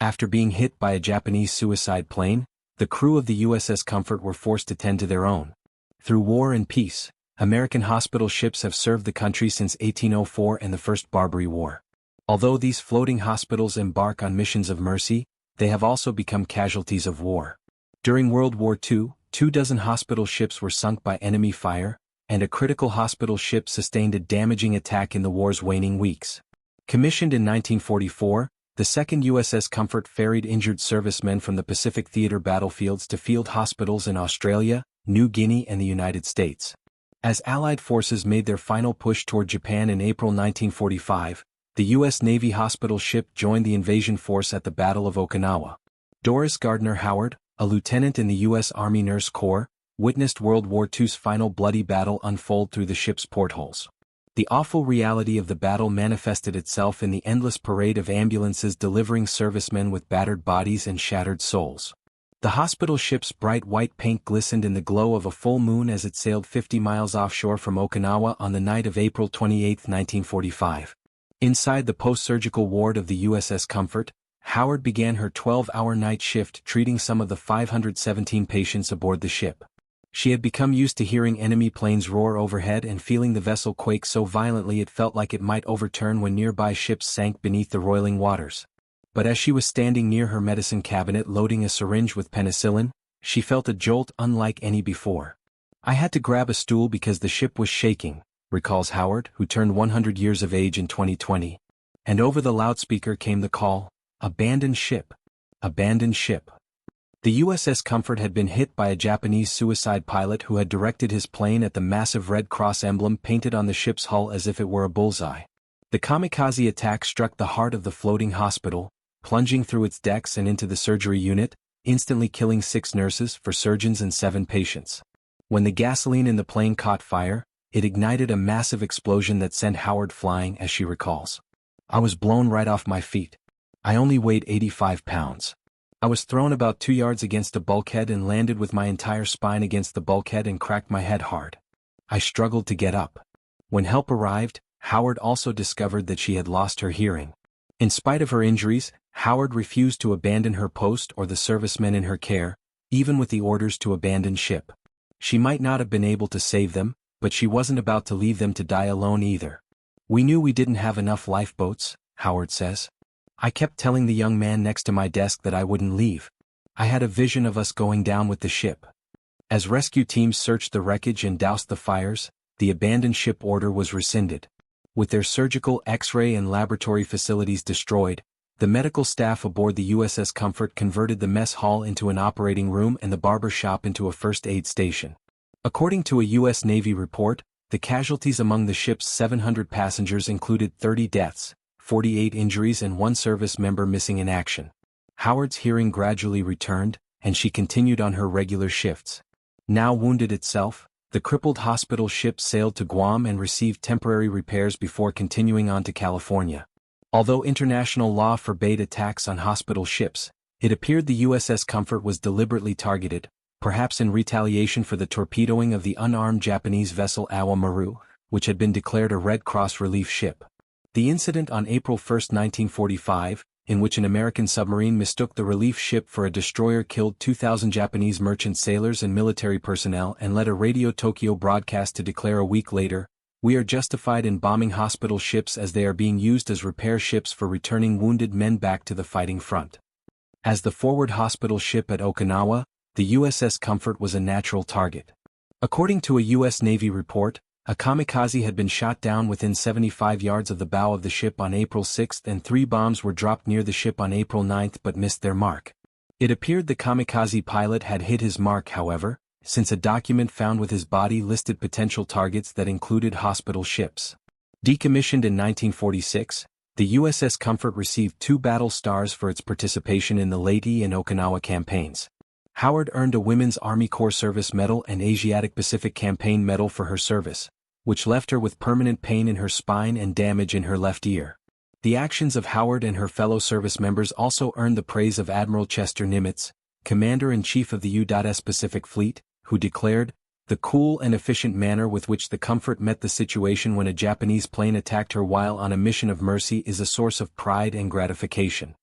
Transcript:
After being hit by a Japanese suicide plane, the crew of the USS Comfort were forced to tend to their own. Through war and peace, American hospital ships have served the country since 1804 and the First Barbary War. Although these floating hospitals embark on missions of mercy, they have also become casualties of war. During World War II, 24 hospital ships were sunk by enemy fire, and a critical hospital ship sustained a damaging attack in the war's waning weeks. Commissioned in 1944, the second USS Comfort ferried injured servicemen from the Pacific Theater battlefields to field hospitals in Australia, New Guinea and the United States. As Allied forces made their final push toward Japan in April 1945, the U.S. Navy hospital ship joined the invasion force at the Battle of Okinawa. Doris Gardner Howard, a lieutenant in the U.S. Army Nurse Corps, witnessed World War II's final bloody battle unfold through the ship's portholes. The awful reality of the battle manifested itself in the endless parade of ambulances delivering servicemen with battered bodies and shattered souls. The hospital ship's bright white paint glistened in the glow of a full moon as it sailed 50 miles offshore from Okinawa on the night of April 28, 1945. Inside the post-surgical ward of the USS Comfort, Howard began her 12-hour night shift treating some of the 517 patients aboard the ship. She had become used to hearing enemy planes roar overhead and feeling the vessel quake so violently it felt like it might overturn when nearby ships sank beneath the roiling waters. But as she was standing near her medicine cabinet loading a syringe with penicillin, she felt a jolt unlike any before. "I had to grab a stool because the ship was shaking," recalls Howard, who turned 100 years of age in 2020. And over the loudspeaker came the call, "Abandoned ship. Abandoned ship." The USS Comfort had been hit by a Japanese suicide pilot who had directed his plane at the massive Red Cross emblem painted on the ship's hull as if it were a bullseye. The Kamikaze attack struck the heart of the floating hospital, plunging through its decks and into the surgery unit, instantly killing 6 nurses, 4 surgeons and 7 patients. When the gasoline in the plane caught fire, it ignited a massive explosion that sent Howard flying, as she recalls. "I was blown right off my feet. I only weighed 85 pounds. I was thrown about 2 yards against a bulkhead and landed with my entire spine against the bulkhead and cracked my head hard. I struggled to get up." When help arrived, Howard also discovered that she had lost her hearing. In spite of her injuries, Howard refused to abandon her post or the servicemen in her care, even with the orders to abandon ship. She might not have been able to save them, but she wasn't about to leave them to die alone either. "We knew we didn't have enough lifeboats," Howard says. "I kept telling the young man next to my desk that I wouldn't leave. I had a vision of us going down with the ship." As rescue teams searched the wreckage and doused the fires, the abandoned ship order was rescinded. With their surgical, X-ray and laboratory facilities destroyed, the medical staff aboard the USS Comfort converted the mess hall into an operating room and the barber shop into a first aid station. According to a U.S. Navy report, the casualties among the ship's 700 passengers included 30 deaths, 48 injuries and 1 service member missing in action. Howard's hearing gradually returned, and she continued on her regular shifts. Now wounded itself, the crippled hospital ship sailed to Guam and received temporary repairs before continuing on to California. Although international law forbade attacks on hospital ships, it appeared the USS Comfort was deliberately targeted, perhaps in retaliation for the torpedoing of the unarmed Japanese vessel Awa Maru, which had been declared a Red Cross relief ship. The incident on April 1, 1945, in which an American submarine mistook the relief ship for a destroyer, killed 2,000 Japanese merchant sailors and military personnel and led a Radio Tokyo broadcast to declare a week later, "We are justified in bombing hospital ships as they are being used as repair ships for returning wounded men back to the fighting front." As the forward hospital ship at Okinawa, the USS Comfort was a natural target. According to a U.S. Navy report, a kamikaze had been shot down within 75 yards of the bow of the ship on April 6 and 3 bombs were dropped near the ship on April 9 but missed their mark. It appeared the kamikaze pilot had hit his mark, however, since a document found with his body listed potential targets that included hospital ships. Decommissioned in 1946, the USS Comfort received 2 battle stars for its participation in the Leyte and Okinawa campaigns. Howard earned a Women's Army Corps Service Medal and Asiatic Pacific Campaign Medal for her service, which left her with permanent pain in her spine and damage in her left ear. The actions of Howard and her fellow service members also earned the praise of Admiral Chester Nimitz, Commander-in-Chief of the U.S. Pacific Fleet, who declared, "The cool and efficient manner with which the Comfort met the situation when a Japanese plane attacked her while on a mission of mercy is a source of pride and gratification."